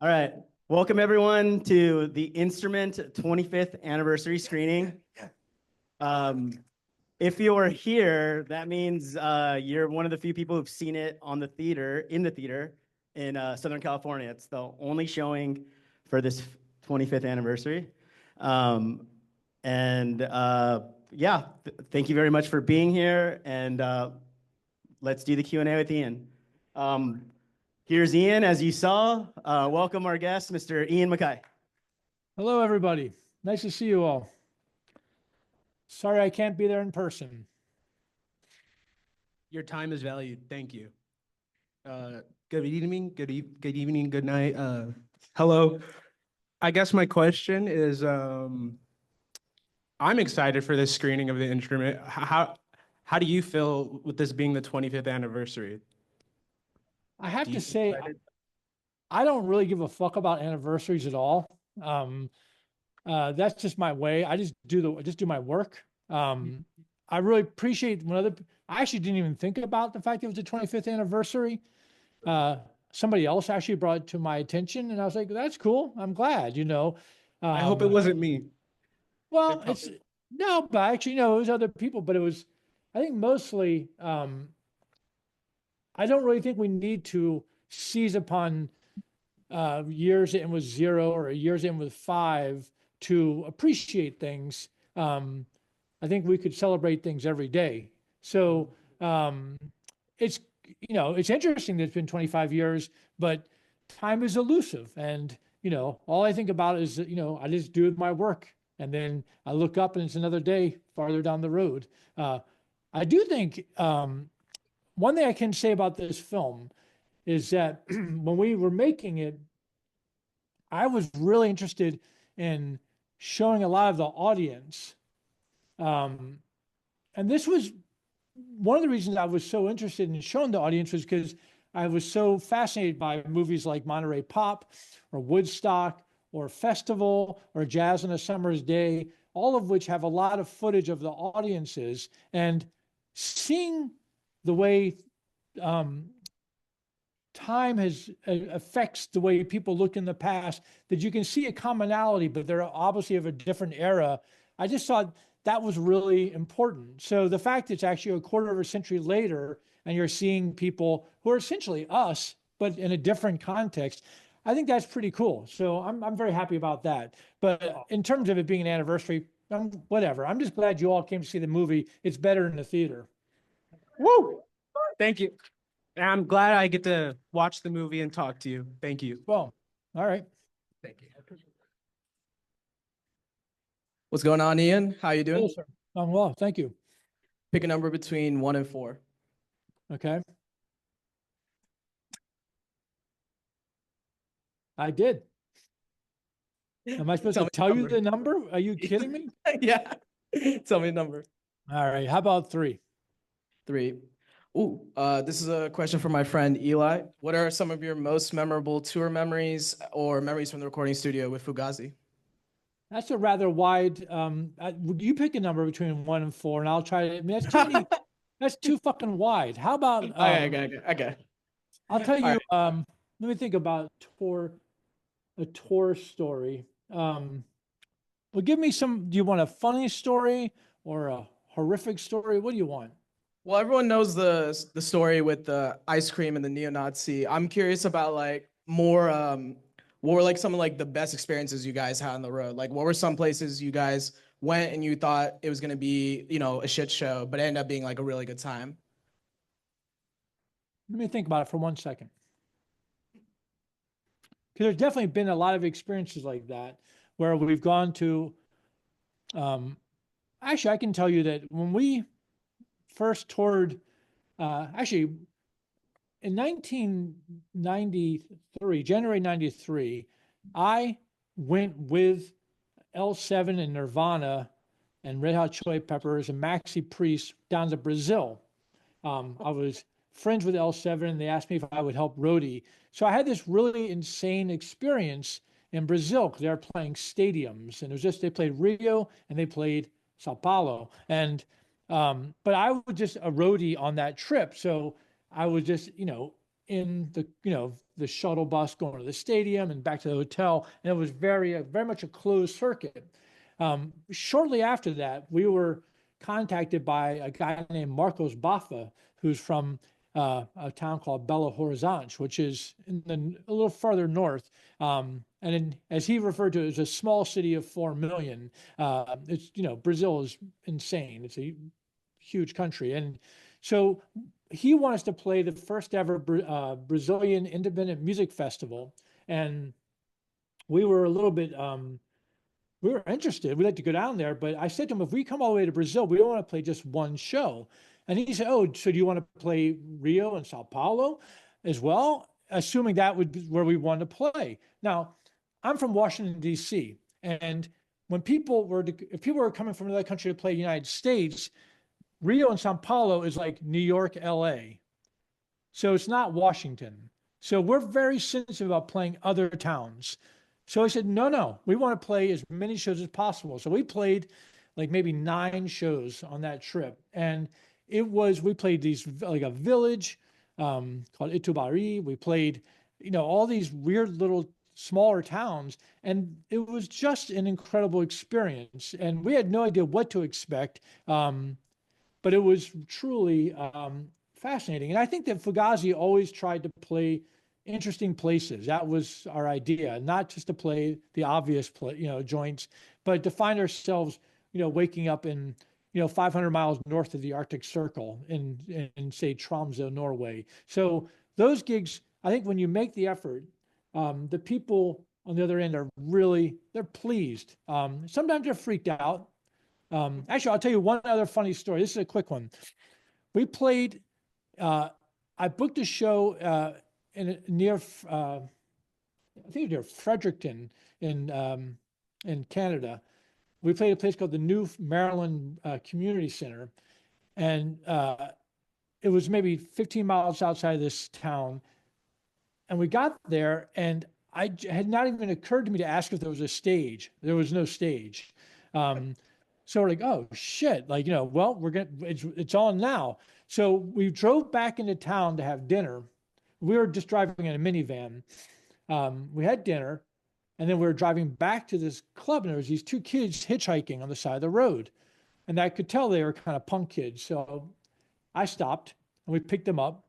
All right. Welcome everyone to the Instrument 25th anniversary screening. If you are here, that means you're one of the few people who've seen it in the theater in Southern California. It's the only showing for this 25th anniversary. Yeah, thank you very much for being here. And let's do the Q&A with Ian. Here's Ian, as you saw. Welcome our guest, Mr. Ian MacKaye. Hello, everybody. Nice to see you all. Sorry I can't be there in person. Your time is valued. Thank you. Good evening, good evening, good night. Hello. I guess my question is, I'm excited for this screening of The Instrument. How do you feel with this being the 25th anniversary? I have to say, I don't really give a fuck about anniversaries at all. That's just my way. I just do my work. I really appreciate I actually didn't even think about the fact it was the 25th anniversary. Somebody else actually brought it to my attention, and I was like, "That's cool. I'm glad." I hope it wasn't me. Well, no, but actually, no, it was other people. But it was, I think, mostly. I don't really think we need to seize upon years in with 0 or years in with 5 to appreciate things. I think we could celebrate things every day. So it's it's interesting that it's been 25 years, but time is elusive. And all I think about is I just do my work, and then I look up and it's another day farther down the road. I do think one thing I can say about this film is that when we were making it, I was really interested in showing a lot of the audience. And this was one of the reasons I was so interested in showing the audience, was because I was so fascinated by movies like Monterey Pop or Woodstock or Festival or Jazz on a Summer's Day, all of which have a lot of footage of the audiences, and seeing the way time affects the way people look in the past, that you can see a commonality, but they're obviously of a different era. I just thought that was really important. So the fact it's actually a quarter of a century later, and you're seeing people who are essentially us, but in a different context, I think that's pretty cool. So I'm very happy about that. But in terms of it being an anniversary, whatever. I'm just glad you all came to see the movie. It's better in the theater. Woo! Thank you. And I'm glad I get to watch the movie and talk to you. Thank you. Well, all right. Thank you. What's going on, Ian? How you doing? Hello, sir. I'm well, thank you. Pick a number between 1 and 4. Okay. I did. Am I supposed to tell you the number? Are you kidding me? Yeah. Tell me a number. All right. How about 3? 3. Ooh, this is a question from my friend Eli. What are some of your most memorable tour memories or memories from the recording studio with Fugazi? That's a rather wide. You pick a number between 1 and 4, and I'll try to. I mean, that's too many. That's too fucking wide. How about? Okay. I'll tell you. Right. Let me think about a tour story. Well, give me some. Do you want a funny story or a horrific story? What do you want? Well, everyone knows the story with the ice cream and the neo-Nazi. I'm curious about more. What were some of the best experiences you guys had on the road? What were some places you guys went and you thought it was gonna be a shit show, but it ended up being a really good time? Let me think about it for 1 second. Because there's definitely been a lot of experiences like that where we've gone to. Actually, I can tell you that when we first toured, actually in 1993, January 93, I went with L7 and Nirvana and Red Hot Chili Peppers and Maxi Priest down to Brazil. I was friends with L7, and they asked me if I would help roadie. So I had this really insane experience in Brazil because they were playing stadiums, and it was just, they played Rio and they played Sao Paulo. And but I was just a roadie on that trip. So I was just, in the the shuttle bus going to the stadium and back to the hotel. And it was very much a closed circuit. Shortly after that, we were contacted by a guy named Marcos Baffa, who's from a town called Belo Horizonte, which is a little farther north. As he referred to it, as a small city of 4 million. It's, Brazil is insane. It's a huge country. And so he wanted us to play the first ever Brazilian independent music festival. And we were a little bit, we were interested. We'd like to go down there. But I said to him, if we come all the way to Brazil, we don't want to play just one show. And he said, oh, so do you want to play Rio and Sao Paulo as well? Assuming that would be where we wanted to play. Now, I'm from Washington, D.C. And when if people were coming from another country to play United States, Rio and Sao Paulo is like New York, L.A. So it's not Washington. So we're very sensitive about playing other towns. So I said, no, we want to play as many shows as possible. So we played like maybe 9 shows on that trip. And we played these, like a village called Itubari. We played, all these weird little smaller towns. And it was just an incredible experience. And we had no idea what to expect. But it was truly fascinating. And I think that Fugazi always tried to play interesting places. That was our idea, not just to play the obvious joints, but to find ourselves, waking up in 500 miles north of the Arctic Circle in say Tromsø, Norway. So those gigs, I think when you make the effort, the people on the other end they're pleased. Sometimes they're freaked out. Actually, I'll tell you one other funny story. This is a quick one. We played, I booked a show near, I think near Fredericton in Canada. We played a place called the New Maryland Community Center. And it was maybe 15 miles outside of this town. And we got there, and had not even occurred to me to ask if there was a stage. There was no stage. So we're like, oh shit, well, it's on now. So we drove back into town to have dinner. We were just driving in a minivan. We had dinner, and then we were driving back to this club, and there was these 2 kids hitchhiking on the side of the road. And I could tell they were kind of punk kids. So I stopped, and we picked them up,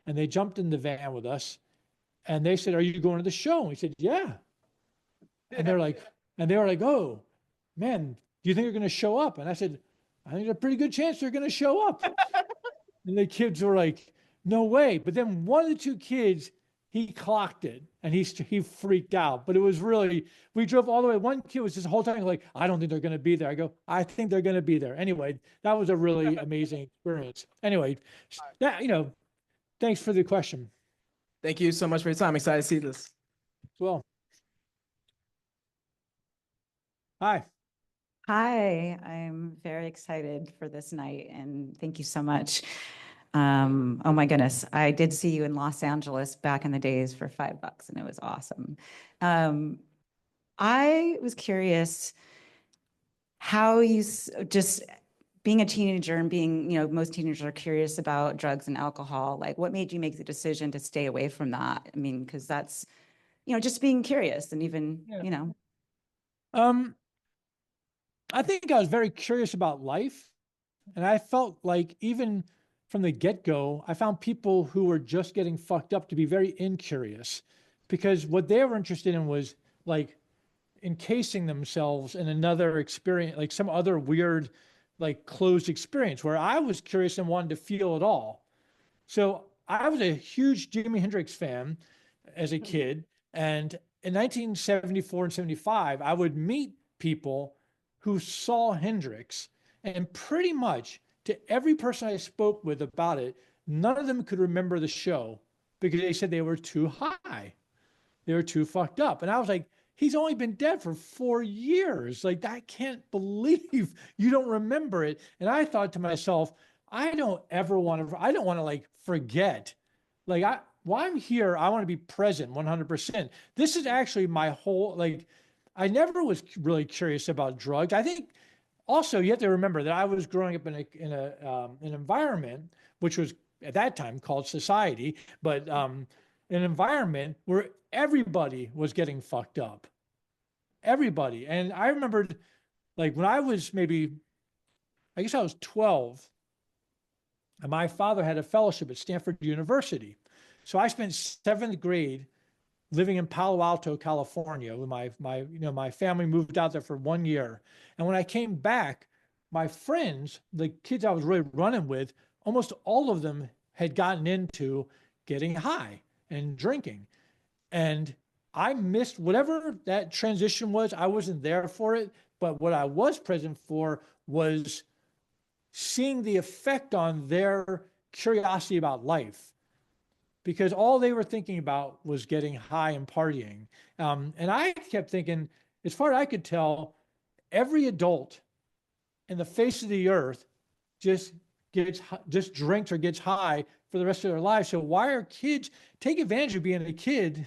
and they jumped in the van with us. And they said, are you going to the show? And we said, yeah. And they were like, oh, man, do you think they're going to show up? And I said, I think there's a pretty good chance they're going to show up. And the kids were like, no way. But then one of the 2 kids, he clocked it and he freaked out. But it was really, we drove all the way. One kid was just the whole time like, I don't think they're going to be there. I go, I think they're going to be there. Anyway, that was a really amazing experience. Anyway, thanks for the question. Thank you so much for your time. Excited to see this. Well, hi. Hi, I'm very excited for this night and thank you so much. Oh my goodness, I did see you in Los Angeles back in the days for $5 and it was awesome. I was curious how you just being a teenager and being, most teenagers are curious about drugs and alcohol. Like what made you make the decision to stay away from that? I mean, because that's, just being curious and even, I think I was very curious about life. And I felt like even from the get-go, I found people who were just getting fucked up to be very incurious because what they were interested in was like encasing themselves in another experience, like some other weird, like closed experience where I was curious and wanted to feel it all. So I was a huge Jimi Hendrix fan as a kid. And in 1974 and 75, I would meet people who saw Hendrix, and pretty much to every person I spoke with about it, none of them could remember the show because they said they were too high. They were too fucked up. And I was like, he's only been dead for 4 years. Like, I can't believe you don't remember it. And I thought to myself, I don't want to like forget. Like, while I'm here, I want to be present 100%. This is actually my whole, like, I never was really curious about drugs. I think also you have to remember that I was growing up in an environment which was at that time called society, but an environment where everybody was getting fucked up. Everybody. And I remembered, like, when I was maybe, I guess I was 12, and my father had a fellowship at Stanford University. So I spent seventh grade living in Palo Alto, California, with my family moved out there for 1 year. And when I came back, my friends, the kids I was really running with, almost all of them had gotten into getting high and drinking. And I missed whatever that transition was. I wasn't there for it, but what I was present for was seeing the effect on their curiosity about life, because all they were thinking about was getting high and partying. And I kept thinking, as far as I could tell, every adult in the face of the earth just drinks or gets high for the rest of their lives. So why are kids take advantage of being a kid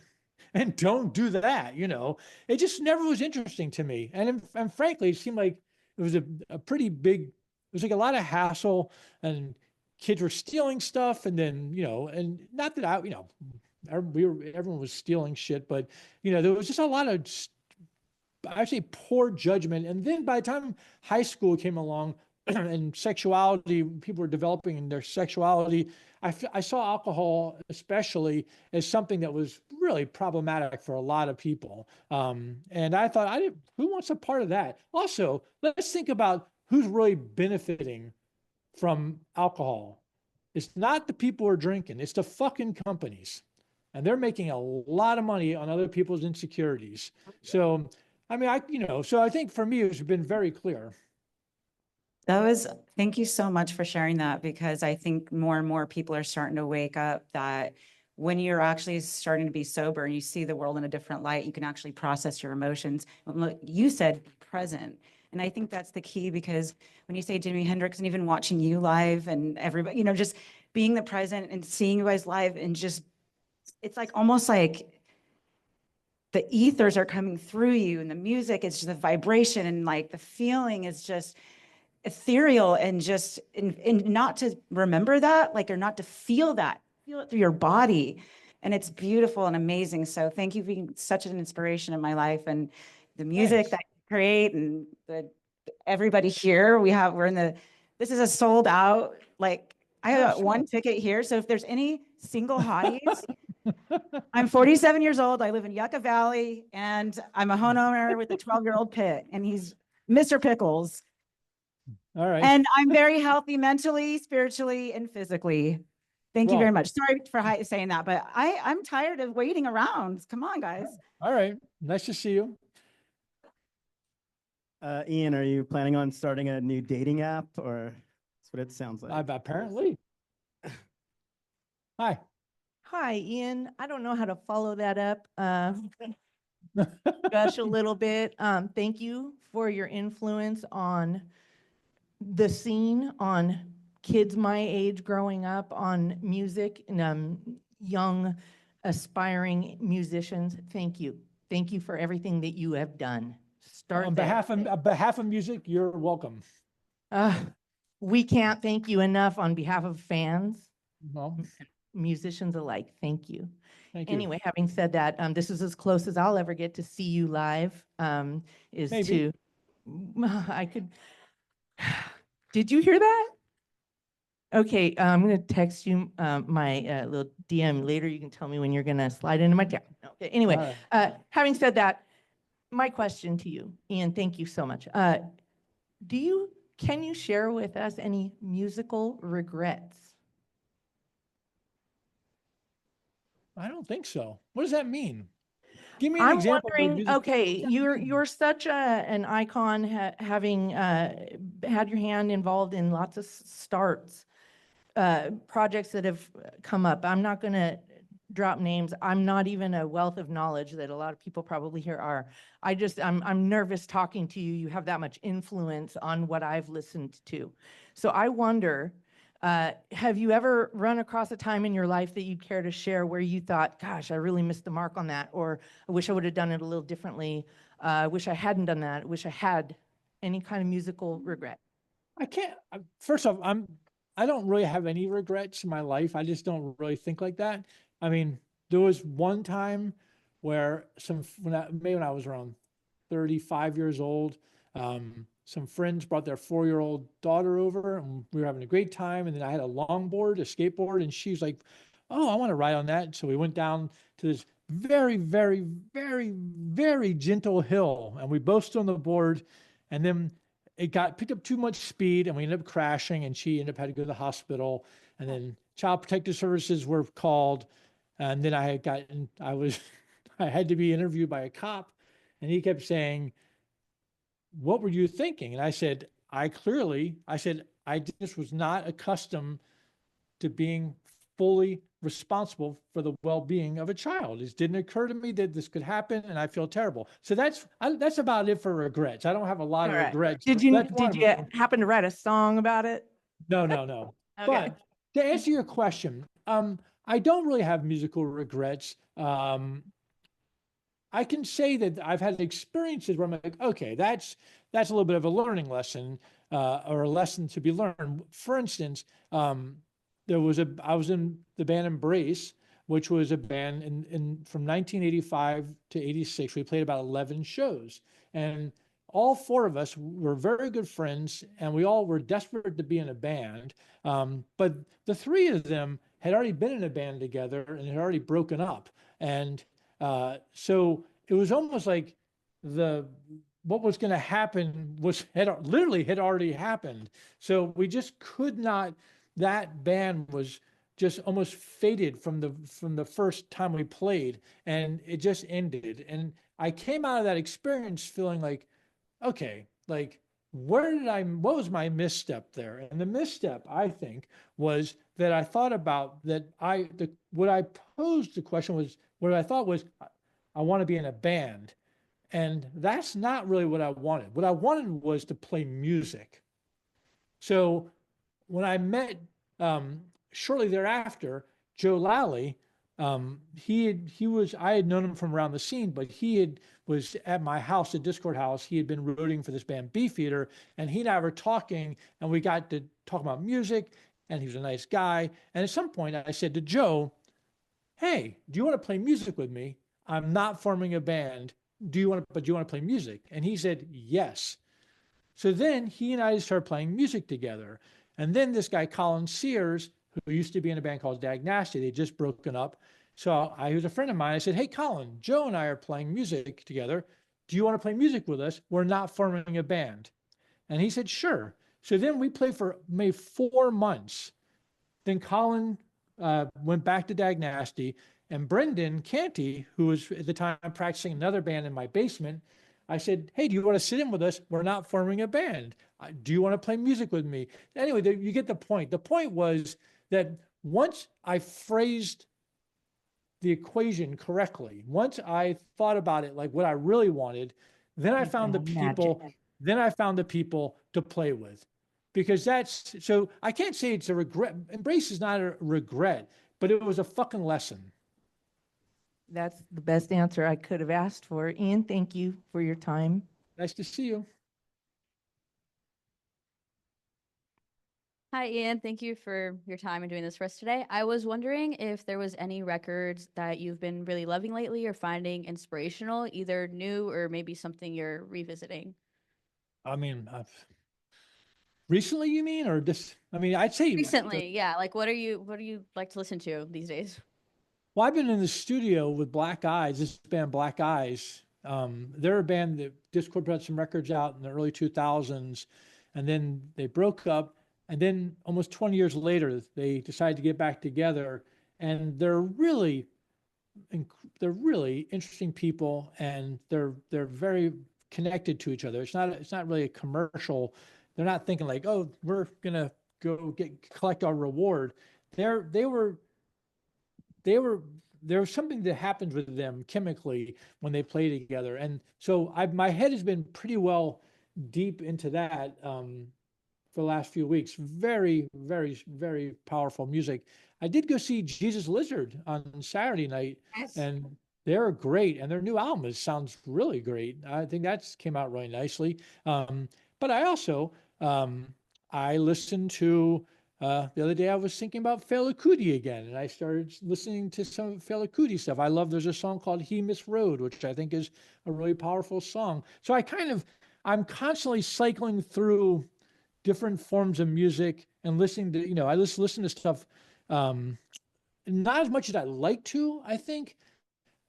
and don't do that? It just never was interesting to me. And frankly, it seemed like it was a pretty big, it was like a lot of hassle, and kids were stealing stuff. And then, and not that everyone was stealing shit, but, there was just a lot of, I'd say, poor judgment. And then by the time high school came along and sexuality, people were developing in their sexuality, I saw alcohol especially as something that was really problematic for a lot of people. And I thought, who wants a part of that? Also, let's think about who's really benefiting from alcohol. It's not the people who are drinking, it's the fucking companies. And they're making a lot of money on other people's insecurities. So, I mean, so I think for me, it's been very clear. Thank you so much for sharing that, because I think more and more people are starting to wake up that when you're actually starting to be sober and you see the world in a different light, you can actually process your emotions. Look, you said present. And I think that's the key, because when you say Jimi Hendrix, and even watching you live and everybody, just being the present and seeing you guys live, and just, it's like almost like the ethers are coming through you, and the music is just the vibration, and like the feeling is just ethereal, and just and not to remember that, like, or not to feel that, feel it through your body. And it's beautiful and amazing. So thank you for being such an inspiration in my life, and the music that you create, and everybody here. This is a sold out, like, I have one ticket here. So if there's any single hotties, I'm 47 years old. I live in Yucca Valley, and I'm a homeowner with a 12-year-old pit, and he's Mr. Pickles. All right. And I'm very healthy mentally, spiritually, and physically. Thank you very much. Sorry for saying that, but I'm tired of waiting around. Come on, guys. All right. Nice to see you. Ian, are you planning on starting a new dating app, or that's what it sounds like? Apparently. Hi. Hi, Ian. I don't know how to follow that up. Gush a little bit. Thank you for your influence on the scene, on kids my age growing up, on music, and young aspiring musicians. Thank you. Thank you for everything that you have done. On behalf of music, you're welcome. We can't thank you enough on behalf of fans, Well, musicians alike. Thank you. thank you. Anyway, having said that, this is as close as I'll ever get to see you live. Maybe. Did you hear that? Okay, I'm gonna text you my little DM later. You can tell me when you're gonna slide into my DM. Okay, anyway, having said that, my question to you, Ian, thank you so much. Can you share with us any musical regrets? I don't think so. What does that mean? Give me an I'm example. wondering, okay, you're such an icon, having had your hand involved in lots of starts, projects that have come up. I'm not going to drop names. I'm not even a wealth of knowledge that a lot of people probably here are. I'm nervous talking to you. You have that much influence on what I've listened to. So I wonder, have you ever run across a time in your life that you'd care to share where you thought, gosh, I really missed the mark on that, or I wish I would have done it a little differently. I wish I hadn't done that. I wish I had. Any kind of musical regret? I can't. First off, I don't really have any regrets in my life. I just don't really think like that. I mean, there was one time where maybe when I was around 35 years old, some friends brought their 4-year-old daughter over and we were having a great time. And then I had a longboard, a skateboard, and she's like, oh, I want to ride on that. So we went down to this very, very, very, very gentle hill and we both stood on the board, and then it got picked up too much speed and we ended up crashing and she ended up had to go to the hospital, and then Child Protective Services were called. And then I had to be interviewed by a cop, and he kept saying, what were you thinking? And I said, I just was not accustomed to being fully responsible for the well-being of a child. It didn't occur to me that this could happen, and I feel terrible. So that's about it for regrets. I don't have a lot of All right. regrets. Did you happen to write a song about it? No. Okay. But to answer your question, I don't really have musical regrets. I can say that I've had experiences where I'm like, okay, that's a little bit of a learning lesson, or a lesson to be learned. For instance, I was in the band Embrace, which was a band from 1985 to 86. We played about 11 shows, and all 4 of us were very good friends, and we all were desperate to be in a band. But the 3 of them had already been in a band together and had already broken up. And so it was almost like what was going to happen had already happened. So we just could not. That band was just almost faded from the first time we played, and it just ended. And I came out of that experience feeling like, okay, like what was my misstep there? And the misstep, I think, was that I thought about what I posed the question was, what I thought was, I want to be in a band. And that's not really what I wanted. What I wanted was to play music. So when I met, shortly thereafter, Joe Lally, I had known him from around the scene, but was at my house, at Discord House. He had been rooting for this band Beefeater, and he and I were talking, and we got to talk about music, and he was a nice guy. And at some point I said to Joe, hey, do you want to play music with me? I'm not forming a band. Do you want to play music? And he said, yes. So then he and I started playing music together. And then this guy, Colin Sears, who used to be in a band called Dag Nasty, they just broken up. So he was a friend of mine. I said, hey, Colin, Joe and I are playing music together. Do you want to play music with us? We're not forming a band. And he said, sure. So then we played for maybe 4 months. Then Colin went back to Dag Nasty, and Brendan Canty, who was at the time practicing another band in my basement, I said, hey, do you want to sit in with us? We're not forming a band. Do you want to play music with me? Anyway, you get the point. The point was that once I phrased the equation correctly, once I thought about it like what I really wanted, then I found the people to play with. Because so I can't say it's a regret. Embrace is not a regret, but it was a fucking lesson. That's the best answer I could have asked for. Ian, thank you for your time. Nice to see you. Hi, Ian. Thank you for your time and doing this for us today. I was wondering if there was any records that you've been really loving lately or finding inspirational, either new or maybe something you're revisiting. I mean, recently, you mean, or just? I mean, I'd say recently. Yeah. Like, what do you like to listen to these days? Well, I've been in the studio with Black Eyes, this band Black Eyes. They're a band that Discord put some records out in the early 2000s, and then they broke up. And then almost 20 years later, they decided to get back together. And they're really interesting people, and they're very connected to each other. It's not really a commercial. They're not thinking like, oh, we're gonna go collect our reward. There was something that happens with them chemically when they play together. And so my head has been pretty well deep into that for the last few weeks. Very, very, very powerful music. I did go see Jesus Lizard on Saturday night, Yes. and they're great. And their new album sounds really great. I think that's came out really nicely. But I also, I listened to The other day I was thinking about Fela Kuti again, and I started listening to some Fela Kuti stuff. There's a song called He Misrode, which I think is a really powerful song. So I'm constantly cycling through different forms of music and listening to, I just listen to stuff, not as much as I like to, I think.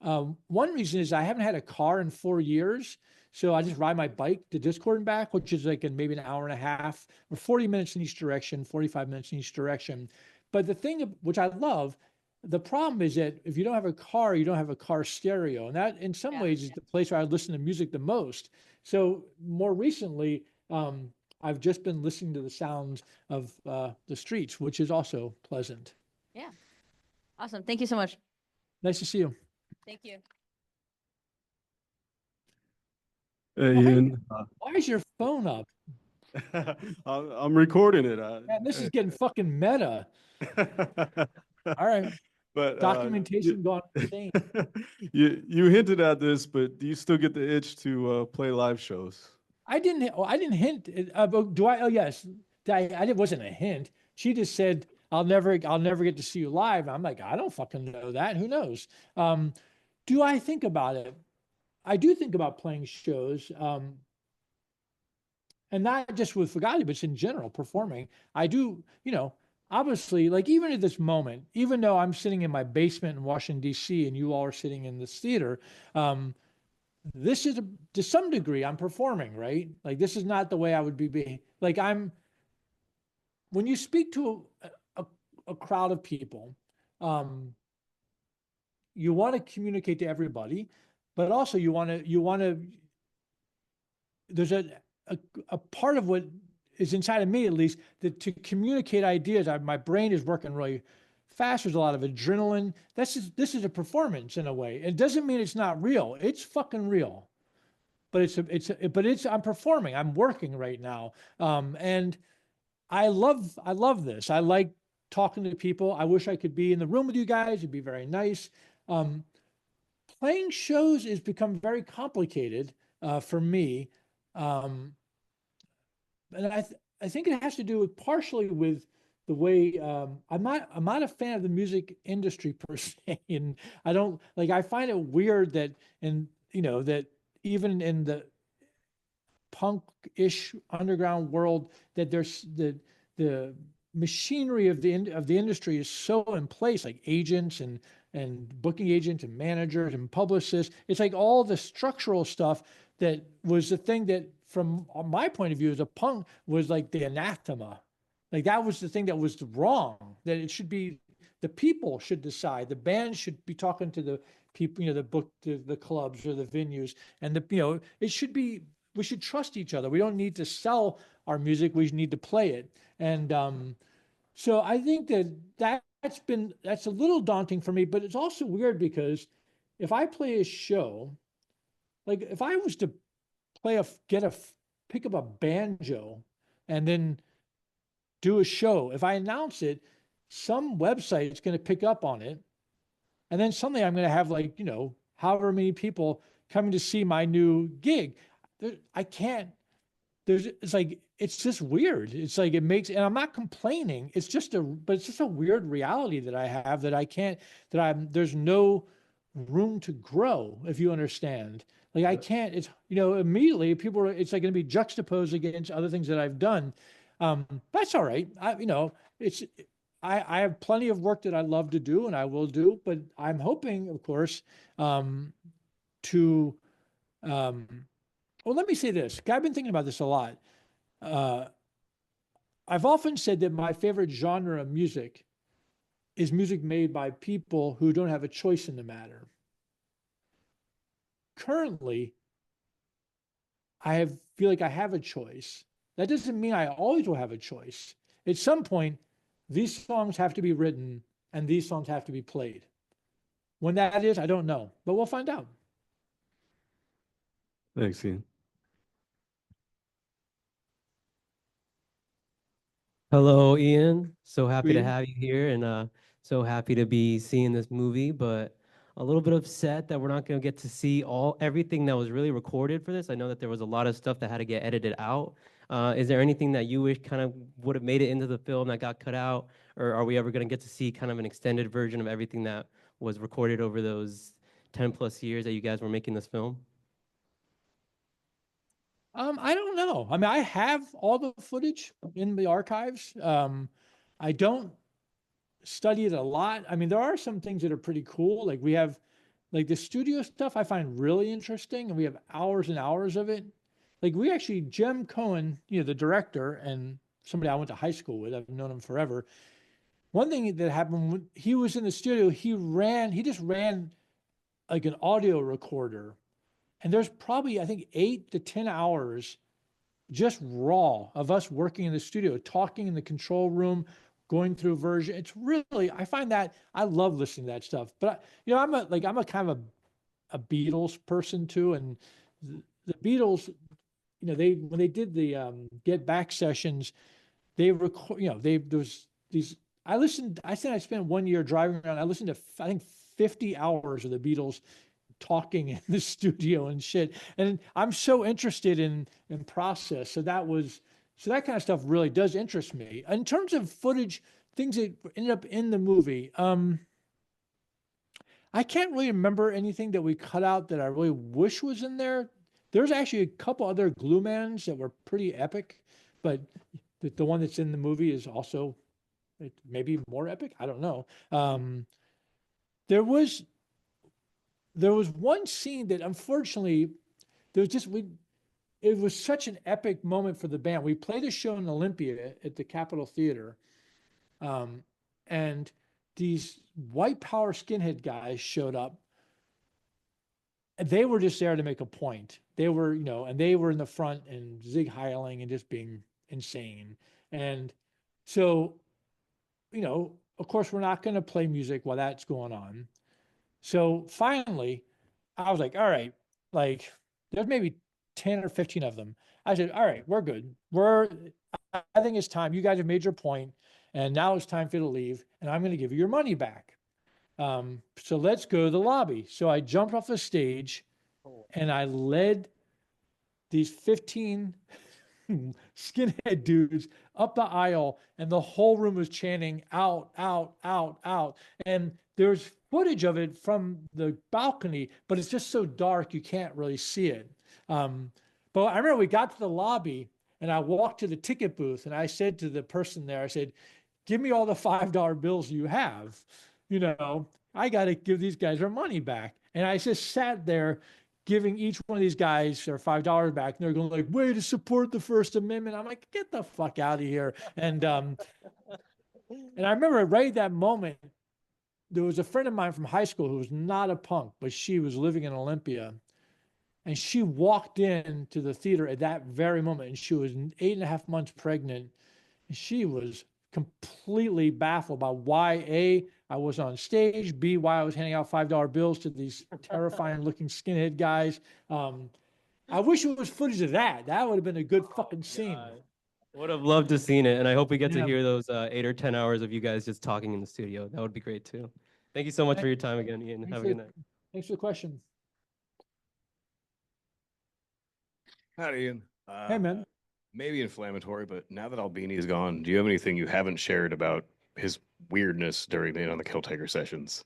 One reason is I haven't had a car in 4 years. So I just ride my bike to Discord and back, which is like maybe an hour and a half or 40 minutes in each direction, 45 minutes in each direction. But the thing which I love, the problem is that if you don't have a car, you don't have a car stereo. And that in some ways is the place where I listen to music the most. So more recently, I've just been listening to the sounds of the streets, which is also pleasant. Yeah. Awesome. Thank you so much. Nice to see you. Thank you. Hey, Ian. Why is your phone up? I'm recording it. Man, this is getting fucking meta. All right. But Documentation gone insane. you hinted at this, but do you still get the itch to play live shows? I didn't hint. Do I? Oh, yes. It wasn't a hint. She just said, I'll never get to see you live. I'm like, I don't fucking know that. Who knows? Do I think about it? I do think about playing shows, and not just with Fugazi, but in general, performing. I do, obviously, like even at this moment, even though I'm sitting in my basement in Washington, D.C., and you all are sitting in this theater, this is, to some degree, I'm performing, right? Like, this is not the way I would be like, when you speak to a crowd of people, you want to communicate to everybody, but also you want to, there's a part of what is inside of me, at least, that to communicate ideas, my brain is working really fast. There's a lot of adrenaline. This is a performance in a way. It doesn't mean it's not real. It's fucking real, but I'm performing. I'm working right now. And I love this. I like talking to people. I wish I could be in the room with you guys. It'd be very nice. Playing shows has become very complicated for me. And I think it has to do partially with the way I'm not a fan of the music industry per se, and I find it weird that that even in the punk-ish underground world that there's the machinery of the industry is so in place, like agents and booking agents and managers and publicists. It's like all the structural stuff that was the thing that, from my point of view as a punk, was like the anathema. Like that was the thing that was wrong, that it should be, the people should decide. The band should be talking to the people, the clubs or the venues, and it should be, we should trust each other. We don't need to sell our music. We need to play it. And so I think that's a little daunting for me, but it's also weird because if I play a show, like if I was to pick up a banjo and then do a show, if I announce it, some website is going to pick up on it. And then suddenly I'm going to have however many people coming to see my new gig. I can't, it's just weird. It's like, and I'm not complaining. It's just a weird reality that I have there's no room to grow, if you understand. Like I can't, it's, immediately it's like going to be juxtaposed against other things that I've done. That's all right. I have plenty of work that I love to do and I will do, but I'm hoping, of course, well, let me say this. I've been thinking about this a lot. I've often said that my favorite genre of music is music made by people who don't have a choice in the matter. Currently, feel like I have a choice. That doesn't mean I always will have a choice. At some point, these songs have to be written and these songs have to be played. When that is, I don't know, but we'll find out. Thanks, Ian. Hello, Ian. So happy to Ian. have you here, and so happy to be seeing this movie, but a little bit upset that we're not going to get to see everything that was really recorded for this. I know that there was a lot of stuff that had to get edited out. Is there anything that you wish kind of would have made it into the film that got cut out? Or are we ever going to get to see kind of an extended version of everything that was recorded over those 10 plus years that you guys were making this film? I don't know. I mean, I have all the footage in the archives. I don't study it a lot. I mean, there are some things that are pretty cool. Like we have, like the studio stuff I find really interesting, and we have hours and hours of it. Like we actually, Jem Cohen, the director and somebody I went to high school with, I've known him forever. One thing that happened when he was in the studio, he just ran like an audio recorder. And there's probably, I think, 8 to 10 hours just raw of us working in the studio, talking in the control room, going through version. It's really, I find that I love listening to that stuff. But I'm a kind of a Beatles person too, and the Beatles, when they did the Get Back sessions, they record, there was these. I said I spent 1 year driving around. I listened to I think 50 hours of the Beatles talking in the studio and shit. And I'm so interested in process. So that kind of stuff really does interest me. In terms of footage, things that ended up in the movie, I can't really remember anything that we cut out that I really wish was in there. There's actually a couple other glue mans that were pretty epic, but the one that's in the movie is also maybe more epic. I don't know. There was one scene that unfortunately it was such an epic moment for the band. We played a show in Olympia at the Capitol Theater. And these white power skinhead guys showed up. And they were just there to make a point. They were, and they were in the front and zig heiling and just being insane. And so, of course, we're not going to play music while that's going on. So finally, I was like, all right, like there's maybe 10 or 15 of them. I said, all right, we're good. I think it's time. You guys have made your point, and now it's time for you to leave, and I'm going to give you your money back. So let's go to the lobby. So I jumped off the stage and I led these 15 skinhead dudes up the aisle, and the whole room was chanting out, out, out, out. And there's footage of it from the balcony, but it's just so dark you can't really see it. But I remember we got to the lobby and I walked to the ticket booth and I said to the person there, I said, give me all the $5 bills you have. I got to give these guys their money back. And I just sat there giving each one of these guys their $5 back. And they're going like, way to support the First Amendment. I'm like, get the fuck out of here. And I remember right at that moment, there was a friend of mine from high school who was not a punk, but she was living in Olympia. And she walked into the theater at that very moment, and she was 8.5 months pregnant. And she was completely baffled by why, A, I was on stage, B, why I was handing out $5 bills to these terrifying looking skinhead guys. I wish it was footage of that. That would have been a good fucking scene. Would have loved to seen it, and I hope we get to hear those 8 or 10 hours of you guys just talking in the studio. That would be great too. Thank you so much for your time again, Ian. Have a good night. Thanks for the question. Hi, Ian. Hey, man. Maybe inflammatory, but now that Albini's gone, do you have anything you haven't shared about his weirdness during being on the Killtaker sessions?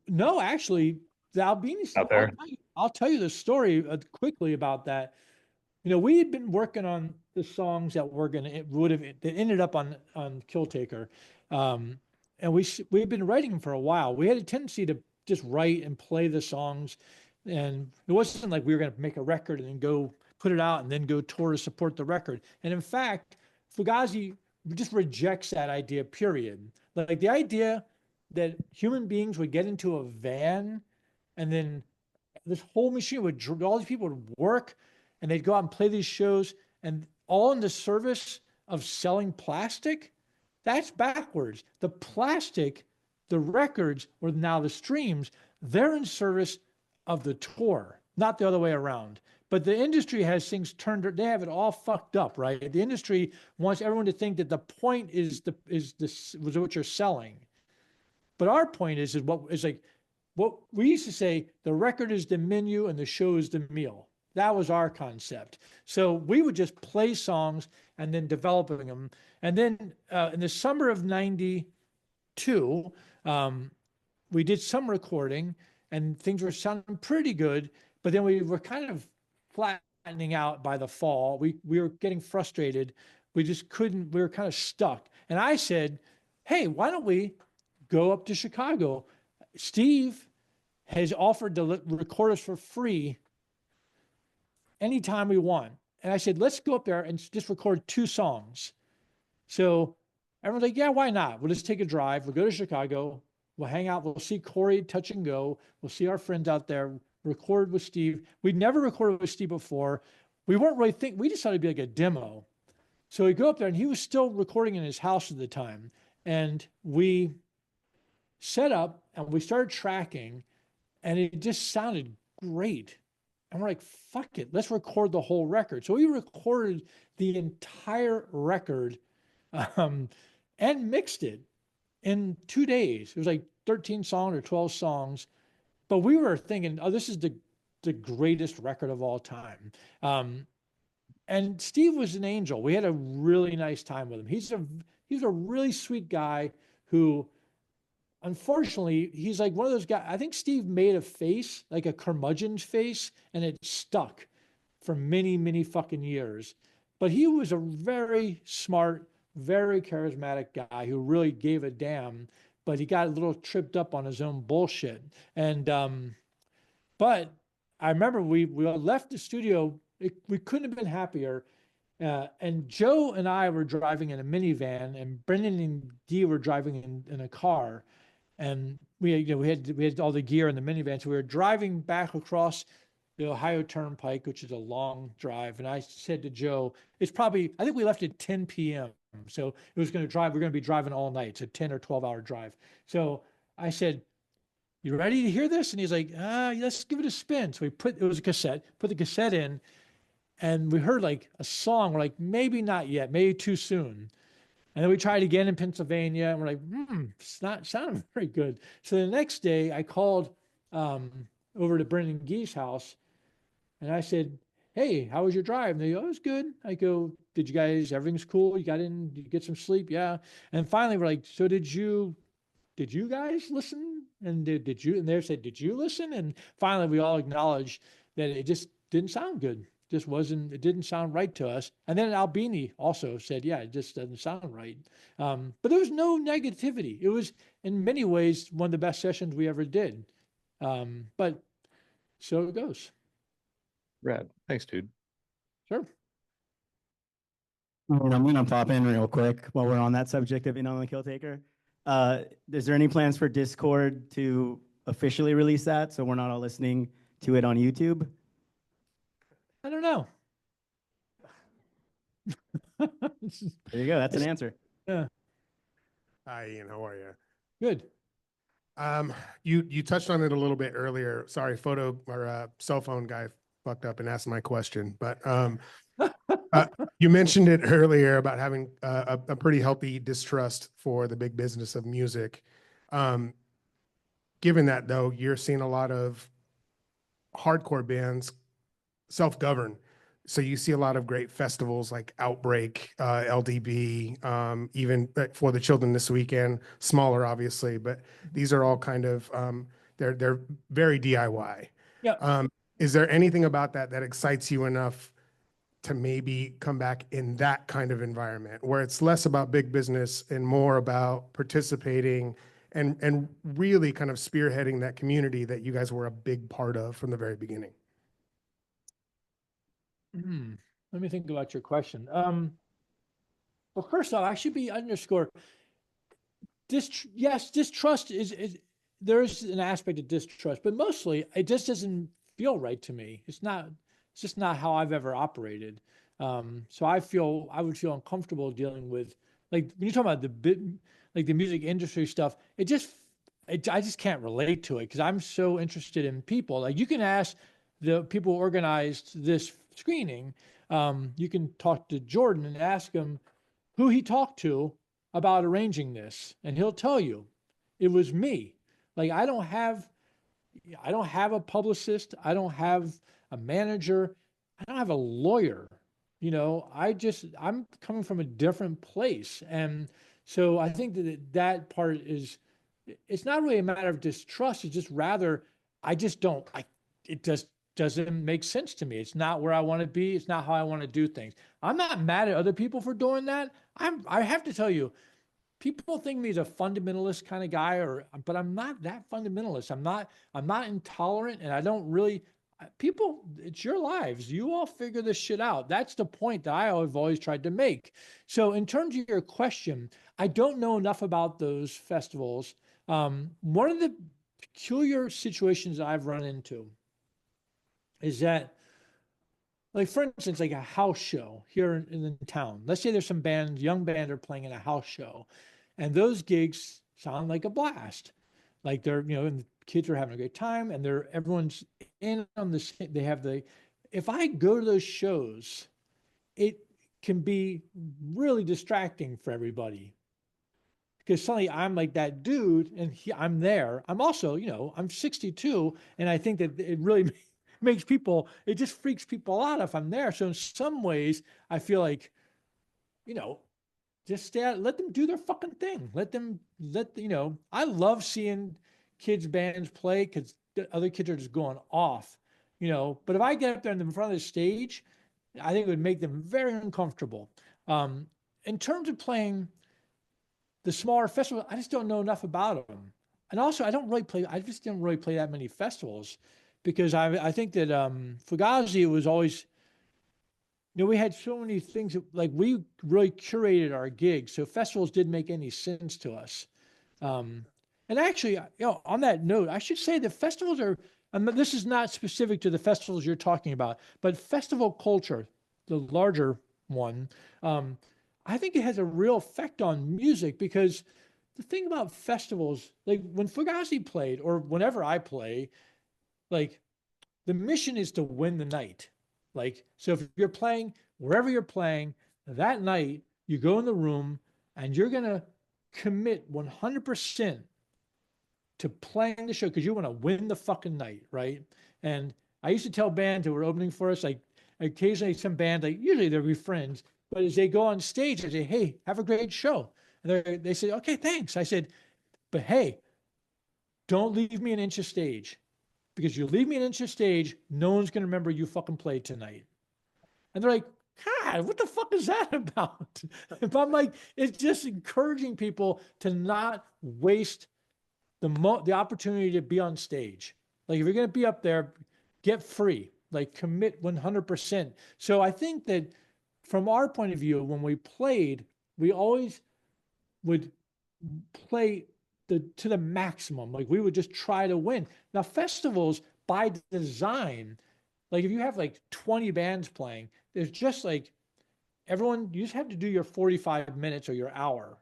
No, actually, the Albini stuff, Out there? I'll tell you the story quickly about that. We had been working on the songs that that ended up on Killtaker. And we've been writing them for a while. We had a tendency to just write and play the songs. And it wasn't like we were going to make a record and then go put it out and then go tour to support the record. And in fact, Fugazi just rejects that idea, period. Like the idea that human beings would get into a van and then this whole machine all these people would work and they'd go out and play these shows and all in the service of selling plastic. That's backwards. The plastic, the records, or now the streams, they're in service of the tour, not the other way around. But the industry has things they have it all fucked up, right? The industry wants everyone to think that the point is what you're selling. But our point is what we used to say, the record is the menu and the show is the meal. That was our concept. So we would just play songs and then developing them. And then in the summer of 92, we did some recording and things were sounding pretty good, but then we were kind of flattening out by the fall. We were getting frustrated. We just couldn't, we were kind of stuck. And I said, hey, why don't we go up to Chicago? Steve has offered to record us for free anytime we want. And I said, let's go up there and just record 2 songs. So everyone's like, yeah, why not? We'll just take a drive. We'll go to Chicago. We'll hang out. We'll see Corey Touch and Go. We'll see our friends out there, record with Steve. We'd never recorded with Steve before. We weren't really thinking, we just thought it'd be like a demo. So we go up there and he was still recording in his house at the time. And we set up and we started tracking and it just sounded great. And we're like, fuck it, let's record the whole record. So we recorded the entire record and mixed it in 2 days. It was like 13 songs or 12 songs. But we were thinking, oh, this is the greatest record of all time. And Steve was an angel. We had a really nice time with him. He's a really sweet guy who, unfortunately, he's like one of those guys. I think Steve made a face, like a curmudgeon's face, and it stuck for many, many fucking years. But he was a very smart, very charismatic guy who really gave a damn, but he got a little tripped up on his own bullshit. And, but I remember we left the studio. We couldn't have been happier. And Joe and I were driving in a minivan, and Brendan and Dee were driving in a car. And we had all the gear in the minivan. So we were driving back across the Ohio Turnpike, which is a long drive. And I said to Joe, it's probably, I think we left at 10 p.m. So it was going to drive, we're going to be driving all night. It's a 10 or 12-hour drive. So I said, you ready to hear this? And he's like, let's give it a spin. So it was a cassette, put the cassette in, and we heard like a song. We're like, maybe not yet, maybe too soon. And then we tried again in Pennsylvania, and we're like, it's not sounding very good. So the next day I called over to Brendan Gee's house, and I said, hey, how was your drive? And they go, it was good. I go, everything's cool? You got in, did you get some sleep? Yeah. And finally we're like, so did you guys listen? And did you, and they said, did you listen? And finally we all acknowledged that it just didn't sound good. It didn't sound right to us. And then Albini also said, yeah, it just doesn't sound right. But there was no negativity. It was in many ways one of the best sessions we ever did. But so it goes. Rad. Thanks, dude. Sure. And I'm gonna pop in real quick while we're on that subject of In on the Kill Taker. Is there any plans for Discord to officially release that so we're not all listening to it on YouTube? I don't know. There you go. That's an answer. Yeah. Hi, Ian. How are you? Good. You touched on it a little bit earlier. Sorry, cell phone guy fucked up and asked my question, but you mentioned it earlier about having a pretty healthy distrust for the big business of music. Given that, though, you're seeing a lot of hardcore bands self-govern. So you see a lot of great festivals like Outbreak, LDB, even For the Children this weekend, smaller obviously, but these are all kind of, they're very DIY. Yeah. Is there anything about that excites you enough to maybe come back in that kind of environment where it's less about big business and more about participating and really kind of spearheading that community that you guys were a big part of from the very beginning? Let me think about your question. Well, first off, I should be underscore. Yes, distrust is there's an aspect of distrust, but mostly it just doesn't feel right to me. It's just not how I've ever operated. So I would feel uncomfortable dealing with, like, when you talk about the music industry stuff, I just can't relate to it because I'm so interested in people. Like, you can ask the people who organized this screening, you can talk to Jordan and ask him who he talked to about arranging this, and he'll tell you it was me. Like, I don't have a publicist. I don't have a manager. I don't have a lawyer. I'm coming from a different place. And so I think that part it's not really a matter of distrust. It's just rather, it just doesn't make sense to me. It's not where I want to be. It's not how I want to do things. I'm not mad at other people for doing that. I have to tell you, people think me as a fundamentalist kind of guy, but I'm not that fundamentalist. I'm not intolerant, and I don't really, people, it's your lives. You all figure this shit out. That's the point that I've always tried to make. So in terms of your question, I don't know enough about those festivals. One of the peculiar situations that I've run into is that, like, for instance, like a house show here in the town. Let's say there's some young band are playing in a house show, and those gigs sound like a blast. Like they're, and the kids are having a great time, and everyone's in on this. If I go to those shows, it can be really distracting for everybody. Because suddenly I'm like that dude, and I'm there. I'm also, I'm 62, and I think that it really it just freaks people out if I'm there. So in some ways, I feel like, just stay out, let them do their fucking thing. I love seeing kids' bands play because the other kids are just going off, But if I get up there in front of the stage, I think it would make them very uncomfortable. In terms of playing the smaller festivals, I just don't know enough about them. And also, I just don't really play that many festivals because I think that Fugazi was always, we had so many things, like we really curated our gigs. So festivals didn't make any sense to us. And actually, on that note, I should say that festivals are, this is not specific to the festivals you're talking about, but festival culture, the larger one, I think it has a real effect on music because the thing about festivals, like when Fugazi played or whenever I play, like the mission is to win the night. Like, so if you're playing, wherever you're playing that night, you go in the room and you're going to commit 100% to playing the show because you want to win the fucking night, right? And I used to tell bands who were opening for us, like occasionally some band, like usually they'll be friends, but as they go on stage, I say, hey, have a great show. And they say, okay, thanks. I said, but hey, don't leave me an inch of stage because you leave me an inch of stage, no one's going to remember you fucking played tonight. And they're like, God, what the fuck is that about? But I'm like, it's just encouraging people to not waste the opportunity to be on stage. Like if you're going to be up there, get free, like commit 100%. So I think that from our point of view, when we played, we always would play to the maximum. Like we would just try to win. Now festivals by design, like if you have like 20 bands playing, there's just like you just have to do your 45 minutes or your hour.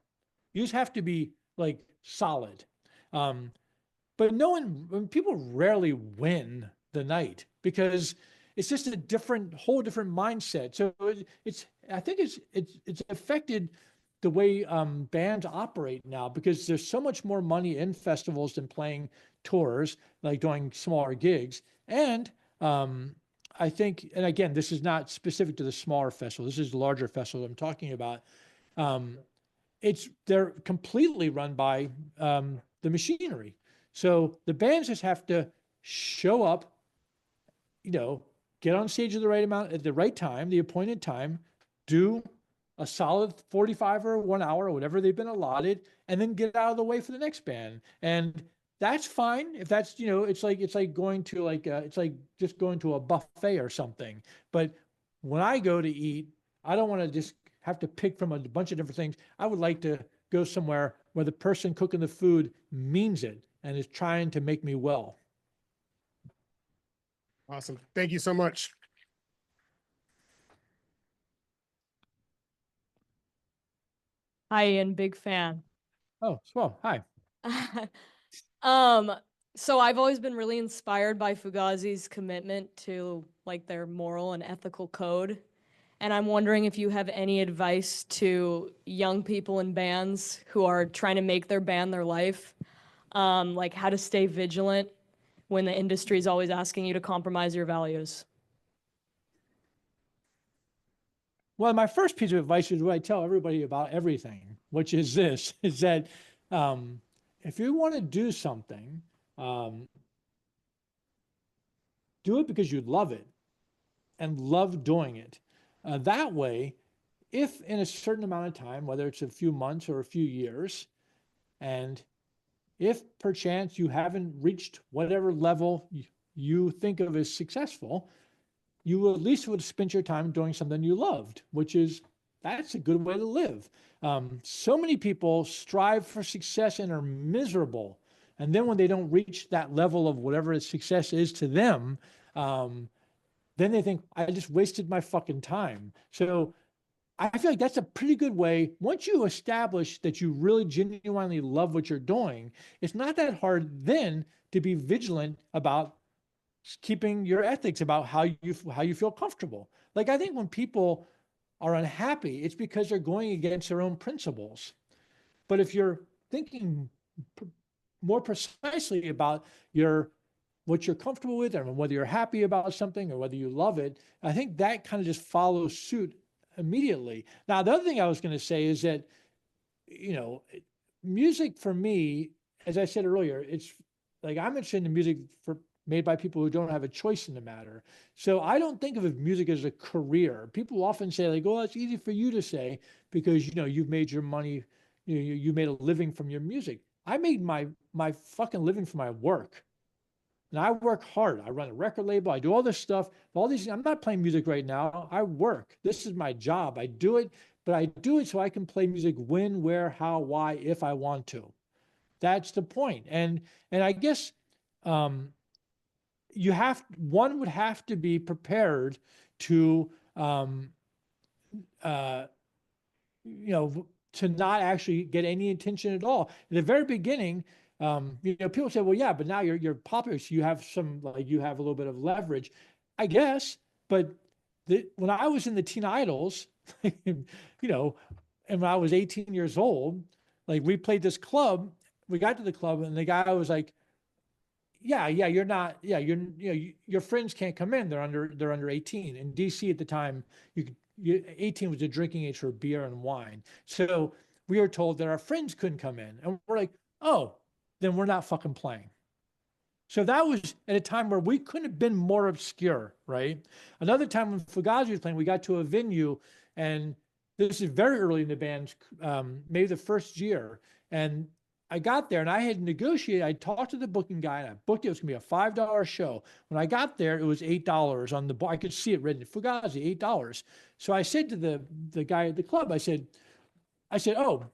You just have to be like solid. But people rarely win the night because it's just a whole different mindset. So I think it's affected the way bands operate now because there's so much more money in festivals than playing tours, like doing smaller gigs. And I think, and again, this is not specific to the smaller festival. This is the larger festival I'm talking about. They're completely run by the machinery. So the bands just have to show up, get on stage at the right amount, at the right time, the appointed time, do a solid 45 or 1 hour or whatever they've been allotted, and then get out of the way for the next band. And that's fine if that's, it's like going to it's like just going to a buffet or something. But when I go to eat, I don't want to just have to pick from a bunch of different things. I would like to go somewhere where the person cooking the food means it and is trying to make me well. Awesome. Thank you so much. Hi, Ian, big fan. Oh, well, hi. So I've always been really inspired by Fugazi's commitment to like their moral and ethical code. And I'm wondering if you have any advice to young people in bands who are trying to make their band their life, like how to stay vigilant when the industry is always asking you to compromise your values. Well, my first piece of advice is what I tell everybody about everything, which is this, is that if you want to do something, do it because you love it and love doing it. That way, if in a certain amount of time, whether it's a few months or a few years, and if perchance you haven't reached whatever level you think of as successful, you will at least would have spent your time doing something you loved, which is, that's a good way to live. So many people strive for success and are miserable. And then when they don't reach that level of whatever success is to them, then they think, I just wasted my fucking time. So I feel like that's a pretty good way. Once you establish that you really genuinely love what you're doing, it's not that hard then to be vigilant about keeping your ethics, about how you feel comfortable. Like, I think when people are unhappy, it's because they're going against their own principles. But if you're thinking more precisely about what you're comfortable with, and whether you're happy about something or whether you love it, I think that kind of just follows suit immediately. Now, the other thing I was going to say is that, music for me, as I said earlier, it's like I'm interested in music made by people who don't have a choice in the matter. So I don't think of music as a career. People often say, like, oh, it's easy for you to say because, you've made your money, you made a living from your music. I made my fucking living from my work. And I work hard. I run a record label. I do all this stuff. All these. I'm not playing music right now. I work. This is my job. I do it, but I do it so I can play music when, where, how, why, if I want to. That's the point. And I guess one would have to be prepared to to not actually get any attention at all. In the very beginning, people say, well, yeah, but now you're popular, so you have a little bit of leverage, I guess. But when I was in the Teen Idols, and when I was 18 years old, like, we played this club, we got to the club, and the guy was like, your friends can't come in. They're under 18. In DC at the time, 18 was a drinking age for beer and wine. So we were told that our friends couldn't come in, and we're like, oh, then we're not fucking playing. So that was at a time where we couldn't have been more obscure, right? Another time when Fugazi was playing, we got to a venue, and this is very early in the band's, maybe the first year. And I got there and I had negotiated, I talked to the booking guy and I booked it. It was gonna be a $5 show. When I got there, it was $8 on the bar. I could see it written, Fugazi, $8. So I said to the guy at the club, I said, oh,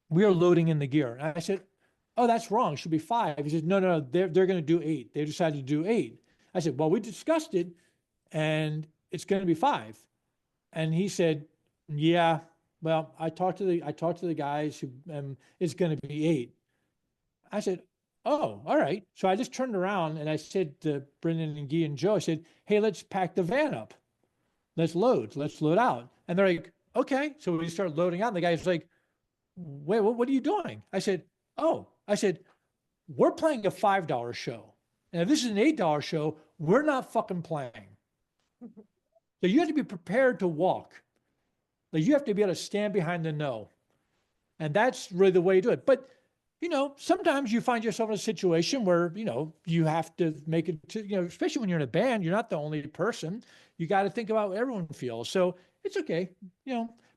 we are loading in the gear. And I said, oh, that's wrong. It should be 5. He said, no, they're going to do 8. They decided to do 8. I said, well, we discussed it and it's going to be 5. And he said, yeah, well, I talked to the guys who, it's going to be 8. I said, oh, all right. So I just turned around and I said to Brendan and Guy and Joe, I said, hey, let's pack the van up. Let's load out. And they're like, okay. So we start loading out. And the guy's like, wait, what are you doing? I said, we're playing a $5 show. And if this is an $8 show, we're not fucking playing. So you have to be prepared to walk. Like, you have to be able to stand behind the no. And that's really the way you do it. But, sometimes you find yourself in a situation where, you have to make it to, especially when you're in a band, you're not the only person. You got to think about what everyone feels. So it's okay,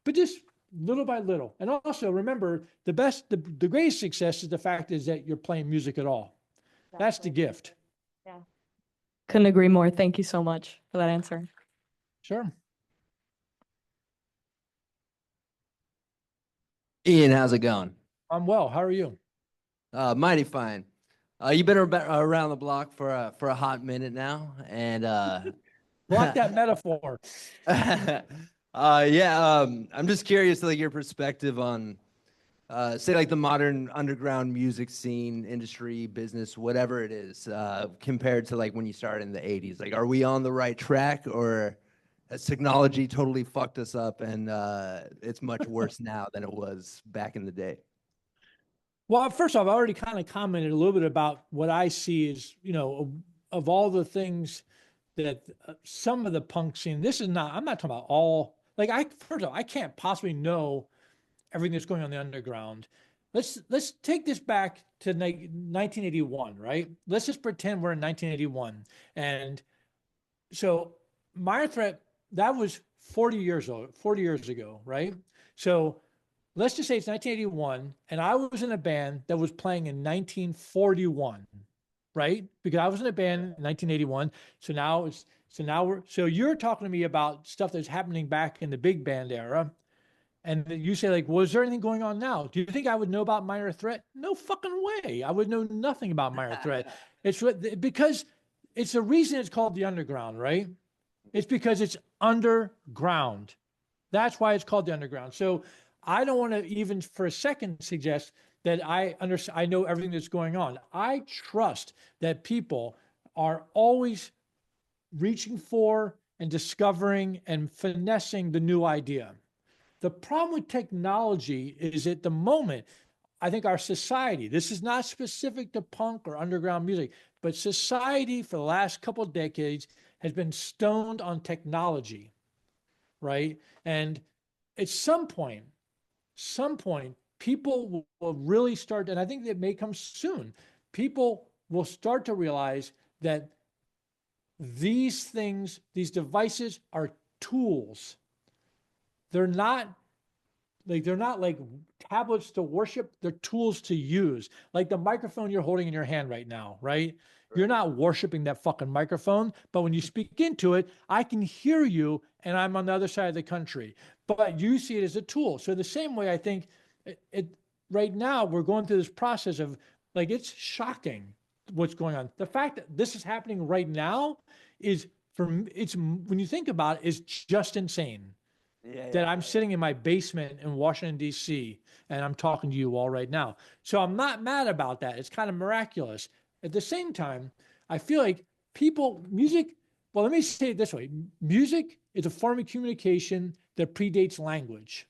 but just little by little. And also remember, the greatest success is the fact is that you're playing music at all. That's the gift. Yeah. Couldn't agree more. Thank you so much for that answer. Sure. Ian, how's it going? I'm well. How are you? Mighty fine. You've been around the block for a hot minute now, and block that metaphor. I'm just curious, like, your perspective on, say, like, the modern underground music scene, industry, business, whatever it is, compared to, like, when you started in the 80s. Like, are we on the right track, or has technology totally fucked us up and it's much worse now than it was back in the day? Well, first off, I already kind of commented a little bit about what I see as, of all the things that some of the punk scene, I'm not talking about all like first of all, I can't possibly know everything that's going on in the underground. Let's take this back to 1981, right? Let's just pretend we're in 1981. And so Minor Threat, that was 40 years ago, right? So let's just say it's 1981, and I was in a band that was playing in 1941, right? Because I was in a band in 1981. So you're talking to me about stuff that's happening back in the big band era. And you say, like, well, is there anything going on now? Do you think I would know about Minor Threat? No fucking way. I would know nothing about Minor Threat. Because it's the reason it's called the underground, right? It's because it's underground. That's why it's called the underground. So I don't want to even for a second suggest that I know everything that's going on. I trust that people are always reaching for and discovering and finessing the new idea. The problem with technology is at the moment, I think our society, this is not specific to punk or underground music, but society for the last couple of decades has been stoned on technology, right? And at some point, people will really start, and I think that may come soon, people will start to realize that these things, these devices are tools. They're not like tablets to worship, they're tools to use. Like the microphone you're holding in your hand right now, right? You're not worshiping that fucking microphone, but when you speak into it, I can hear you and I'm on the other side of the country. But you see it as a tool. So the same way I think right now we're going through this process of like, it's shocking what's going on. The fact that this is happening right now is when you think about it, is just insane. That I'm sitting in my basement in Washington, D.C., and I'm talking to you all right now. So I'm not mad about that. It's kind of miraculous. At the same time, I feel like music, well, let me say it this way. Music is a form of communication that predates language.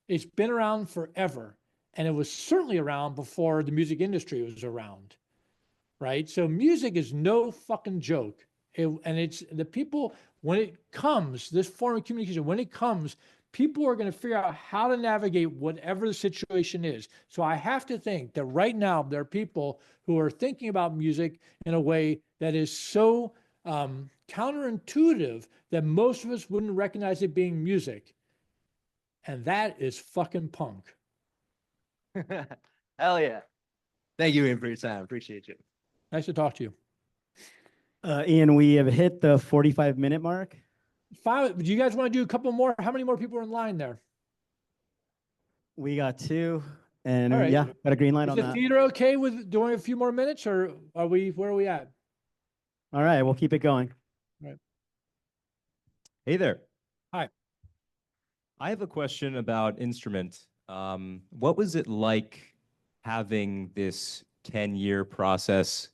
It's been around forever, and it was certainly around before the music industry was around, right? So music is no fucking joke. And it's the people, when it comes, this form of communication, when it comes, people are going to figure out how to navigate whatever the situation is. So I have to think that right now there are people who are thinking about music in a way that is so counterintuitive that most of us wouldn't recognize it being music. And that is fucking punk. Hell yeah. Thank you, Ian, for your time. Appreciate you. Nice to talk to you. Ian, we have hit the 45-minute mark. Fine. Do you guys want to do a couple more? How many more people are in line there? We got 2, and All right. yeah, got a green light Is on the that. theater okay with doing a few more minutes, or where are we at? All right, we'll keep it going. Right. Hey there. Hi. I have a question about instrument. What was it like having this 10-year process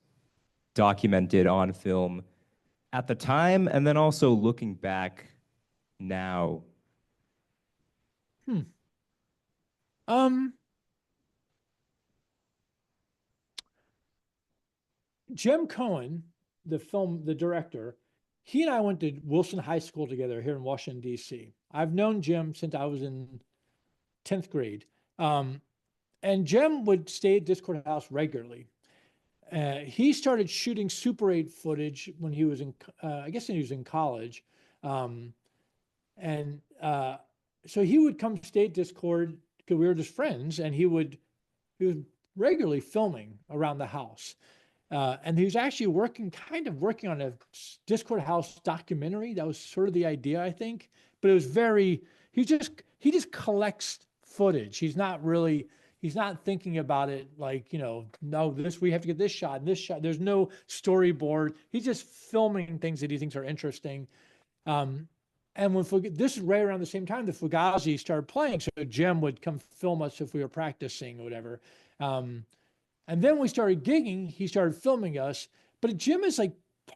documented on film at the time, and then also looking back now? Jem Cohen, the director, he and I went to Wilson High School together here in Washington, D.C. I've known Jem since I was in 10th grade. And Jem would stay at Discord House regularly. He started shooting Super 8 footage when he was I guess when he was in college. So he would come stay at Discord because we were just friends, and he was regularly filming around the house. And he was actually working on a Discord House documentary. That was sort of the idea, I think. But it was he just collects footage. He's not thinking about it like, no, we have to get this shot and this shot. There's no storyboard. He's just filming things that he thinks are interesting. And this is right around the same time the Fugazi started playing. So Jem would come film us if we were practicing or whatever. And then we started gigging, he started filming us, but Jem is like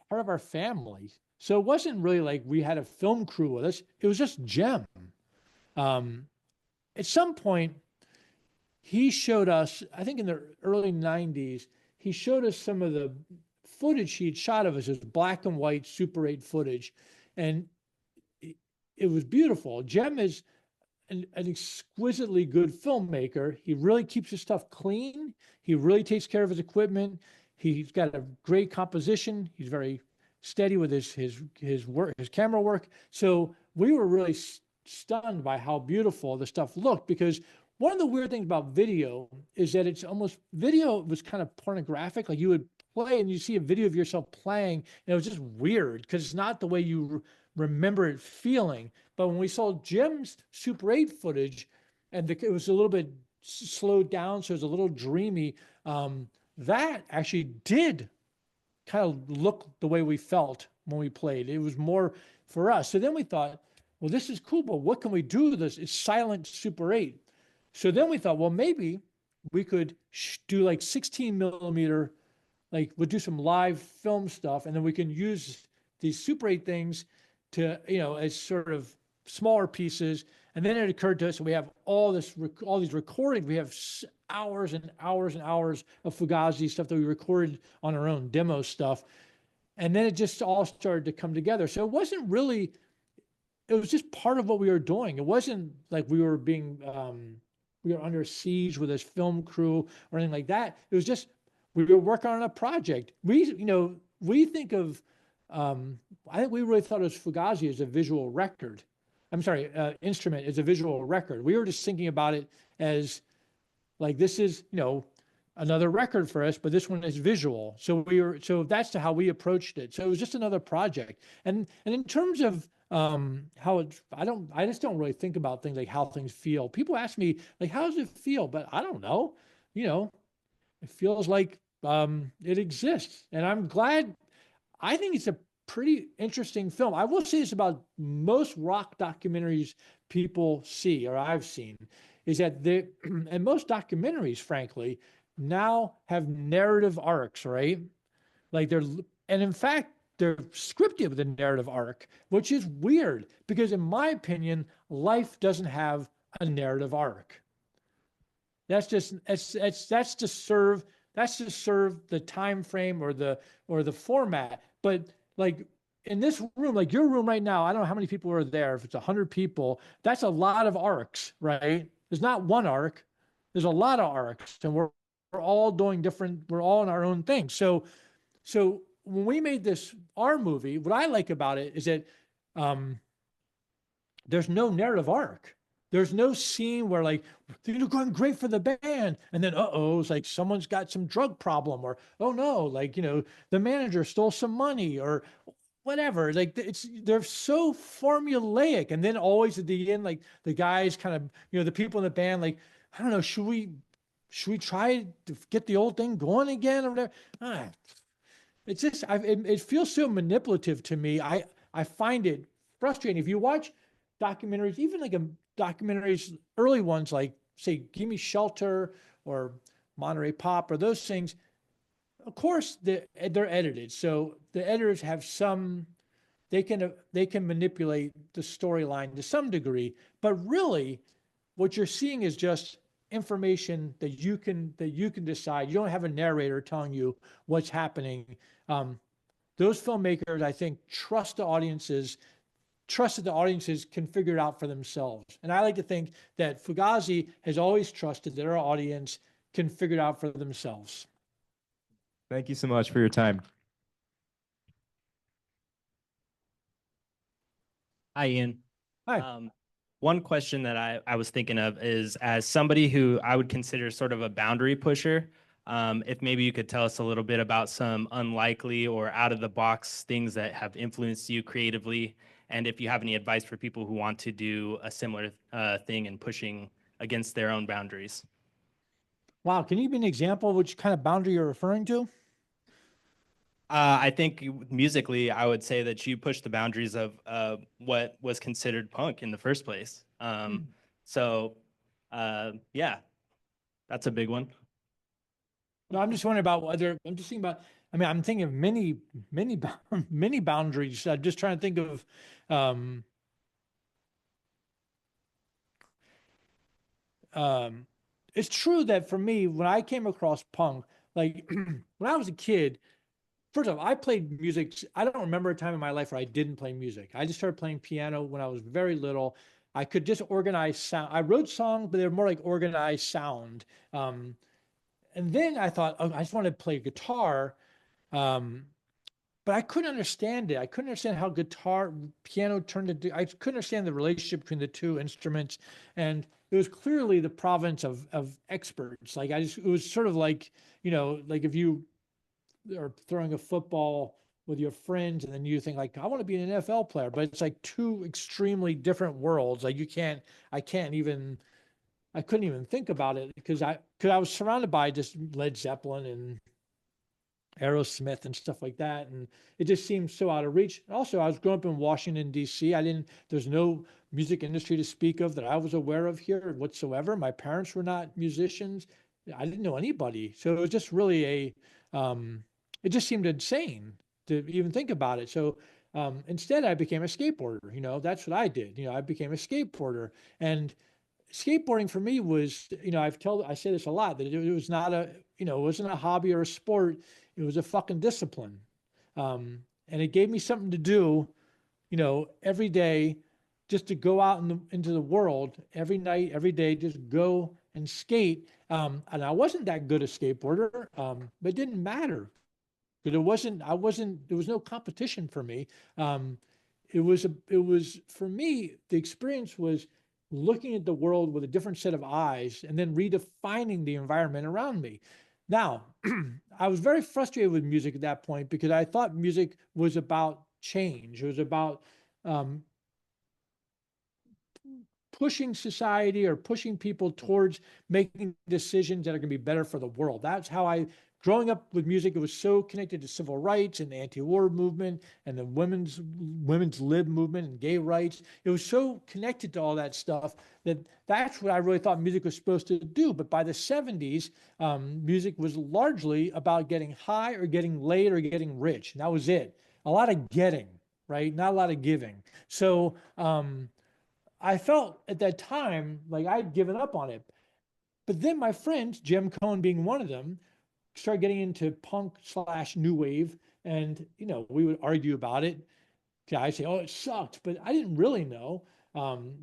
part of our family. So it wasn't really like we had a film crew with us. It was just Jem. At some point, he showed us, I think in the early 90s, he showed us some of the footage he had shot of us as black and white Super 8 footage. And it was beautiful. Jem is an exquisitely good filmmaker. He really keeps his stuff clean. He really takes care of his equipment. He's got a great composition. He's very steady with his work, his camera work. So we were really stunned by how beautiful the stuff looked, because one of the weird things about video is that it's almost, video was kind of pornographic. Like you would play and you see a video of yourself playing, and it was just weird because it's not the way you remember it feeling. But when we saw Jem's Super 8 footage, and it was a little bit slowed down, so it was a little dreamy, that actually did kind of look the way we felt when we played. It was more for us. So then we thought, well, this is cool, but what can we do with this? It's silent Super 8. So then we thought, well, maybe we could do like 16 millimeter, like we'll do some live film stuff, and then we can use these Super 8 things to, as sort of smaller pieces. And then it occurred to us, we have all these recordings. We have hours and hours and hours of Fugazi stuff that we recorded on our own demo stuff. And then it just all started to come together. So it wasn't really, it was just part of what we were doing. It wasn't like we were being, we were under siege with this film crew or anything like that. It was just, we were working on a project. We think of, I think we really thought of Fugazi as a visual record. I'm sorry, instrument as a visual record. We were just thinking about it as like, this is, another record for us, but this one is visual. So that's how we approached it. So it was just another project. And in terms of how it's, I just don't really think about things like how things feel. People ask me like, how does it feel? But I don't know, it feels like it exists. And I'm glad. I think it's a pretty interesting film. I will say this about most rock documentaries people see, or I've seen, is that and most documentaries, frankly, now have narrative arcs, right? Like and in fact, they're scripted with a narrative arc, which is weird because in my opinion, life doesn't have a narrative arc. That's to serve the time frame or the format. But like in this room, like your room right now, I don't know how many people are there. If it's 100 people, that's a lot of arcs, right? There's not one arc. There's a lot of arcs, and we're all doing different. We're all in our own thing. So when we made our movie, what I like about it is that there's no narrative arc. There's no scene where like, they're going great for the band. And then, it's like someone's got some drug problem, or, oh no, like, the manager stole some money or whatever. Like they're so formulaic. And then always at the end, like the guys kind of, the people in the band, like, I don't know, should we try to get the old thing going again or whatever? It's just, it feels so manipulative to me. I find it frustrating. If you watch documentaries, even like documentaries, early ones like, say, Gimme Shelter or Monterey Pop or those things, of course, they're edited. So the editors have they can manipulate the storyline to some degree. But really, what you're seeing is just information that you can decide. You don't have a narrator telling you what's happening. Those filmmakers, I think, trust that the audiences can figure it out for themselves. And I like to think that Fugazi has always trusted that our audience can figure it out for themselves. Thank you so much for your time. Hi, Ian. Hi. One question that I was thinking of is, as somebody who I would consider sort of a boundary pusher, if maybe you could tell us a little bit about some unlikely or out of the box things that have influenced you creatively, and if you have any advice for people who want to do a similar thing and pushing against their own boundaries. Wow. Can you give me an example of which kind of boundary you're referring to? I think musically, I would say that you pushed the boundaries of what was considered punk in the first place. Yeah, that's a big one. No, I'm just wondering about whether I'm just thinking about. I mean, I'm thinking of many boundaries. I'm just trying to think of. It's true that for me, when I came across punk, like when I was a kid, first off, I played music. I don't remember a time in my life where I didn't play music. I just started playing piano when I was very little. I could just organize sound. I wrote songs, but they were more like organized sound. And then I thought, oh, I just wanted to play guitar. But I couldn't understand it. I couldn't understand how piano turned into, I couldn't understand the relationship between the two instruments. And it was clearly the province of experts. Like it was sort of like, like if you are throwing a football with your friends and then you think like, I want to be an NFL player, but it's like two extremely different worlds. Like I couldn't even think about it because I was surrounded by just Led Zeppelin and Aerosmith and stuff like that. And it just seemed so out of reach. Also, I was growing up in Washington, D.C. There's no music industry to speak of that I was aware of here whatsoever. My parents were not musicians. I didn't know anybody. So it was just really it just seemed insane to even think about it. So instead I became a skateboarder. That's what I did. I became a skateboarder. And skateboarding for me was, I say this a lot, that it was not it wasn't a hobby or a sport. It was a fucking discipline. And it gave me something to do, every day, just to go out into the world every night, every day, just go and skate. And I wasn't that good a skateboarder, but it didn't matter. But there was no competition for me. It was for me, the experience was looking at the world with a different set of eyes and then redefining the environment around me. Now, I was very frustrated with music at that point because I thought music was about change. It was about pushing society or pushing people towards making decisions that are going to be better for the world. That's how growing up with music, it was so connected to civil rights and the anti-war movement and the women's lib movement and gay rights. It was so connected to all that stuff that's what I really thought music was supposed to do. But by the 70s, music was largely about getting high or getting laid or getting rich. And that was it. A lot of getting, right? Not a lot of giving. So I felt at that time like I'd given up on it. But then my friends, Jem Cohen being one of them, started getting into punk/new wave, and we would argue about it. I'd say, "Oh, it sucked," but I didn't really know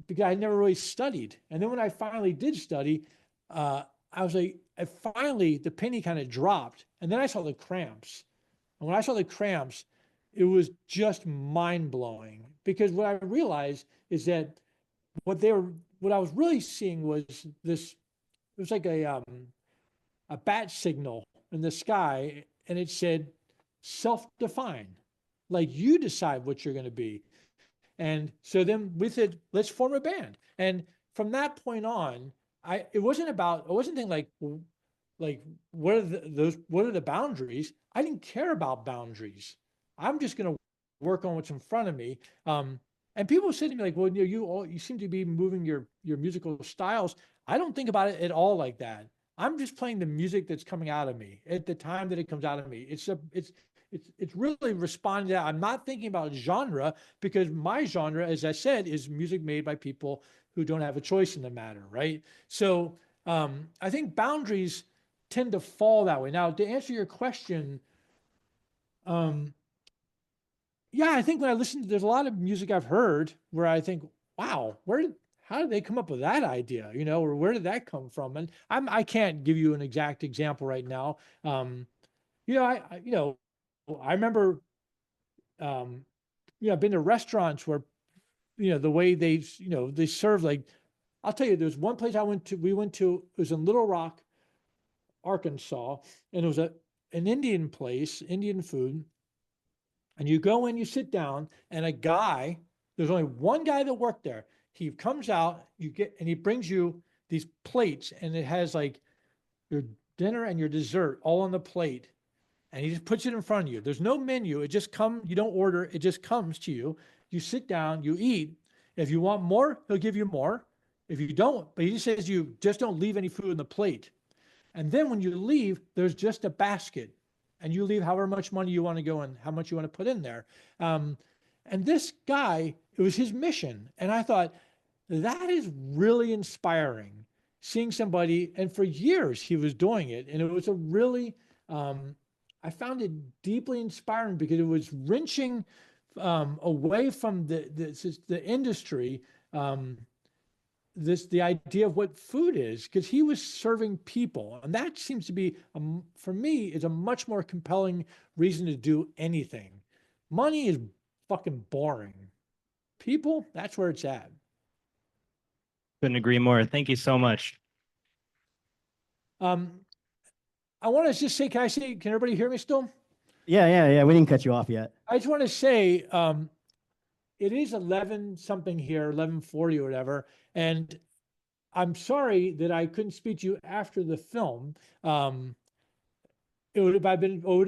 because I never really studied. And then when I finally did study, I was like, finally the penny kind of dropped, and then I saw the Cramps. And when I saw the Cramps, it was just mind blowing because what I realized is that what I was really seeing was this. It was like a bat signal in the sky, and it said self-define, like you decide what you're going to be. And so then we said, let's form a band. And from that point on, I wasn't thinking like what are the boundaries? I didn't care about boundaries. I'm just going to work on what's in front of me. And people said to me like, well, you seem to be moving your musical styles. I don't think about it at all like that. I'm just playing the music that's coming out of me at the time that it comes out of me. It's really responding to that. I'm not thinking about genre because my genre, as I said, is music made by people who don't have a choice in the matter, right? So I think boundaries tend to fall that way. Now, to answer your question, yeah, I think when I listen, there's a lot of music I've heard where I think, wow, how did they come up with that idea? Or where did that come from? And I can't give you an exact example right now. I remember, I've been to restaurants where, the way they serve, like, I'll tell you, there's one place we went to, it was in Little Rock, Arkansas, and it was an Indian place, Indian food. And you go in, you sit down, and there's only one guy that worked there. He comes out, and he brings you these plates, and it has like your dinner and your dessert all on the plate. And he just puts it in front of you. There's no menu. It just comes, you don't order, it just comes to you. You sit down, you eat. If you want more, he'll give you more. If you don't, but he just says you just don't leave any food on the plate. And then when you leave, there's just a basket. And you leave however much money you want to go and how much you want to put in there. And this guy, it was his mission. And I thought, that is really inspiring, seeing somebody, and for years he was doing it. And it was a really I found it deeply inspiring because it was wrenching away from the industry, the idea of what food is, because he was serving people, and that seems to be for me is a much more compelling reason to do anything. Money is fucking boring. People, that's where it's at. Couldn't agree more. Thank you so much. I want to just say, can everybody hear me still? Yeah. We didn't cut you off yet. I just want to say, it is 11 something here, 11:40 or whatever. And I'm sorry that I couldn't speak to you after the film. It would have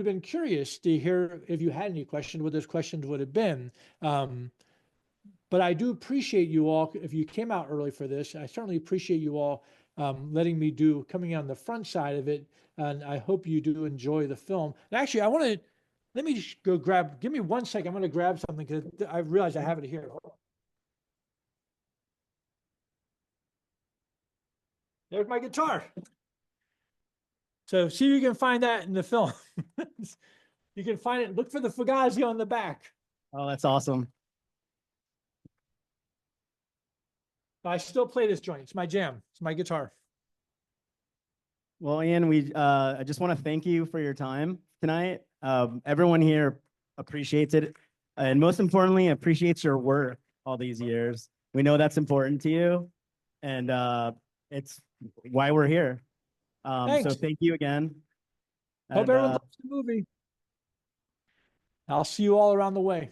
been curious to hear if you had any questions, what those questions would have been. But I do appreciate you all. If you came out early for this, I certainly appreciate you all letting me coming on the front side of it. And I hope you do enjoy the film. And actually, let me just go give me 1 second. I'm going to grab something because I realize I have it here. Hold on. There's my guitar. So see if you can find that in the film. You can find it. Look for the Fugazi on the back. Oh, that's awesome. I still play this joint. It's my jam. It's my guitar. Well, Ian, I just want to thank you for your time tonight. Everyone here appreciates it, and most importantly, appreciates your work all these years. We know that's important to you, and it's why we're here. So thank you again. Hope everyone loves the movie. I'll see you all around the way.